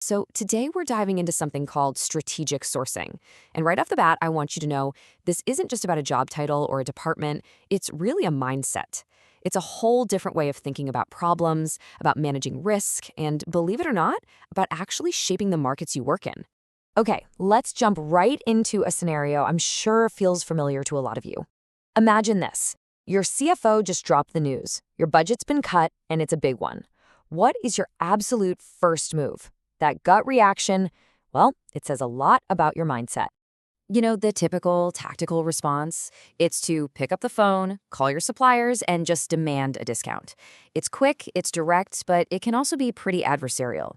So, today we're diving into something called strategic sourcing. And right off the bat, I want you to know this isn't just about a job title or a department, it's really a mindset. It's a whole different way of thinking about problems, about managing risk, and believe it or not, about actually shaping the markets you work in. Okay, let's jump right into a scenario I'm sure feels familiar to a lot of you. Imagine this. Your CFO just dropped the news. Your budget's been cut, and it's a big one. What is your absolute first move? That gut reaction, well, it says a lot about your mindset. You know, the typical tactical response, it's to pick up the phone, call your suppliers, and just demand a discount. It's quick, it's direct, but it can also be pretty adversarial.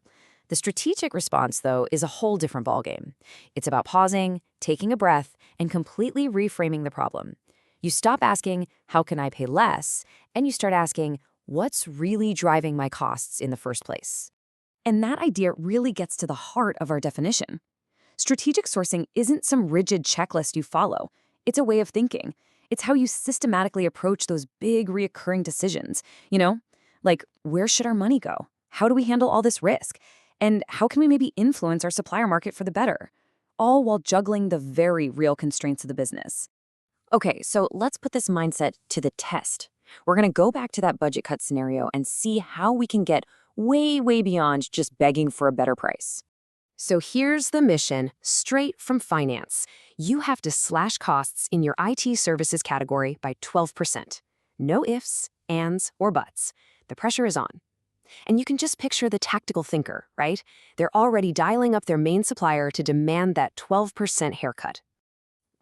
The strategic response, though, is a whole different ballgame. It's about pausing, taking a breath, and completely reframing the problem. You stop asking, how can I pay less? And you start asking, what's really driving my costs in the first place? And that idea really gets to the heart of our definition. Strategic sourcing isn't some rigid checklist you follow. It's a way of thinking. It's how you systematically approach those big reoccurring decisions. Like, where should our money go? How do we handle all this risk? And how can we maybe influence our supplier market for the better? All while juggling the very real constraints of the business. Okay, so let's put this mindset to the test. We're going to go back to that budget cut scenario and see how we can get way, way beyond just begging for a better price. So here's the mission, straight from finance. You have to slash costs in your IT services category by 12%. No ifs, ands, or buts. The pressure is on. And you can just picture the tactical thinker, right? They're already dialing up their main supplier to demand that 12% haircut.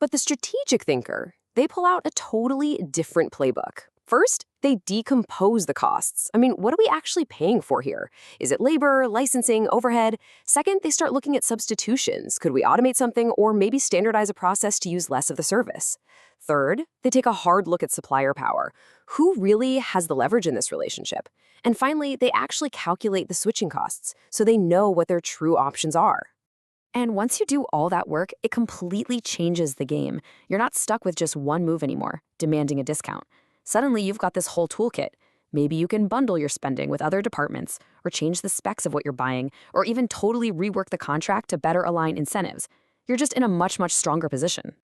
But the strategic thinker, they pull out a totally different playbook. First, they decompose the costs. I mean, what are we actually paying for here? Is it labor, licensing, overhead? Second, they start looking at substitutions. Could we automate something or maybe standardize a process to use less of the service? Third, they take a hard look at supplier power. Who really has the leverage in this relationship? And finally, they actually calculate the switching costs so they know what their true options are. And once you do all that work, it completely changes the game. You're not stuck with just one move anymore, demanding a discount. Suddenly, you've got this whole toolkit. Maybe you can bundle your spending with other departments, or change the specs of what you're buying, or even totally rework the contract to better align incentives. You're just in a much, much stronger position.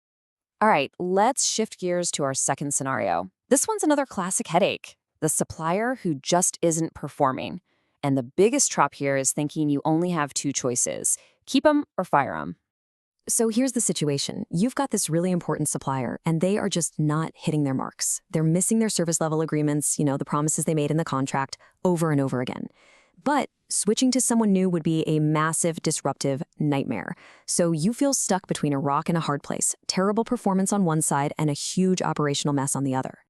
All right, let's shift gears to our second scenario. This one's another classic headache. The supplier who just isn't performing. And the biggest trap here is thinking you only have two choices. Keep them or fire them. So here's the situation. You've got this really important supplier, and they are just not hitting their marks. They're missing their service level agreements, the promises they made in the contract, over and over again. But switching to someone new would be a massive, disruptive nightmare. So you feel stuck between a rock and a hard place, terrible performance on one side and a huge operational mess on the other.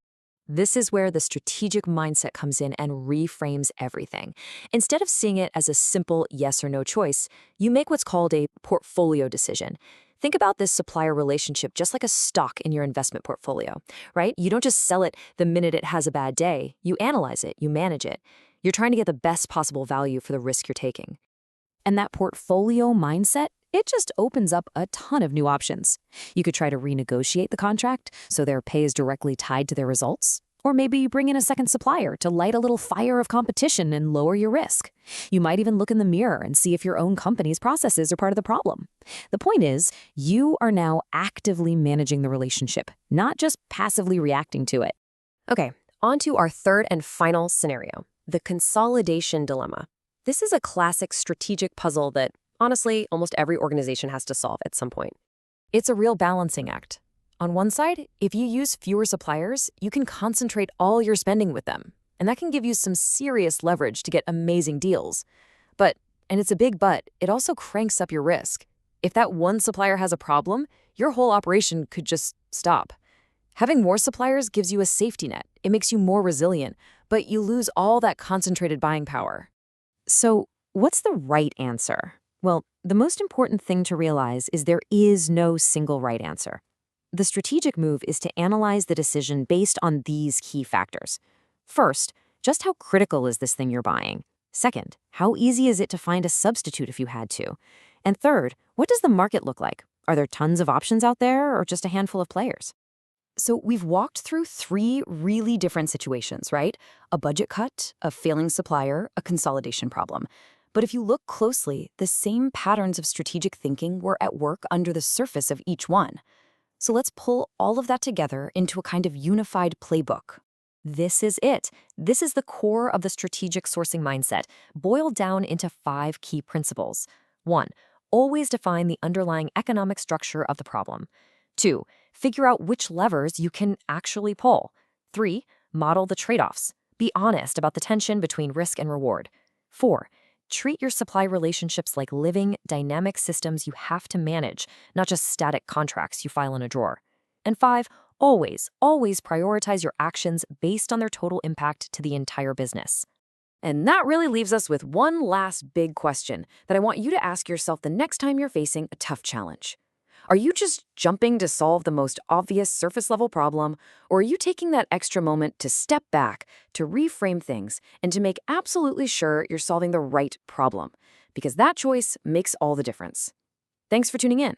This is where the strategic mindset comes in and reframes everything. Instead of seeing it as a simple yes or no choice, you make what's called a portfolio decision. Think about this supplier relationship just like a stock in your investment portfolio, right? You don't just sell it the minute it has a bad day. You analyze it, you manage it. You're trying to get the best possible value for the risk you're taking. And that portfolio mindset, it just opens up a ton of new options. You could try to renegotiate the contract so their pay is directly tied to their results. Or maybe you bring in a second supplier to light a little fire of competition and lower your risk. You might even look in the mirror and see if your own company's processes are part of the problem. The point is, you are now actively managing the relationship, not just passively reacting to it. Okay, on to our third and final scenario, the consolidation dilemma. This is a classic strategic puzzle that, honestly, almost every organization has to solve at some point. It's a real balancing act. On one side, if you use fewer suppliers, you can concentrate all your spending with them, and that can give you some serious leverage to get amazing deals. But, and it's a big but, it also cranks up your risk. If that one supplier has a problem, your whole operation could just stop. Having more suppliers gives you a safety net. It makes you more resilient, but you lose all that concentrated buying power. So, what's the right answer? Well, the most important thing to realize is there is no single right answer. The strategic move is to analyze the decision based on these key factors. First, just how critical is this thing you're buying? Second, how easy is it to find a substitute if you had to? And third, what does the market look like? Are there tons of options out there or just a handful of players? So we've walked through three really different situations, right? A budget cut, a failing supplier, a consolidation problem. But if you look closely, the same patterns of strategic thinking were at work under the surface of each one. So let's pull all of that together into a kind of unified playbook. This is it. This is the core of the strategic sourcing mindset, boiled down into 5 key principles. 1. Always define the underlying economic structure of the problem. 2. Figure out which levers you can actually pull. 3. Model the trade-offs. Be honest about the tension between risk and reward. 4. Treat your supply relationships like living, dynamic systems you have to manage, not just static contracts you file in a drawer. And 5, always prioritize your actions based on their total impact to the entire business. And that really leaves us with one last big question that I want you to ask yourself the next time you're facing a tough challenge. Are you just jumping to solve the most obvious surface-level problem, or are you taking that extra moment to step back, to reframe things, and to make absolutely sure you're solving the right problem? Because that choice makes all the difference. Thanks for tuning in.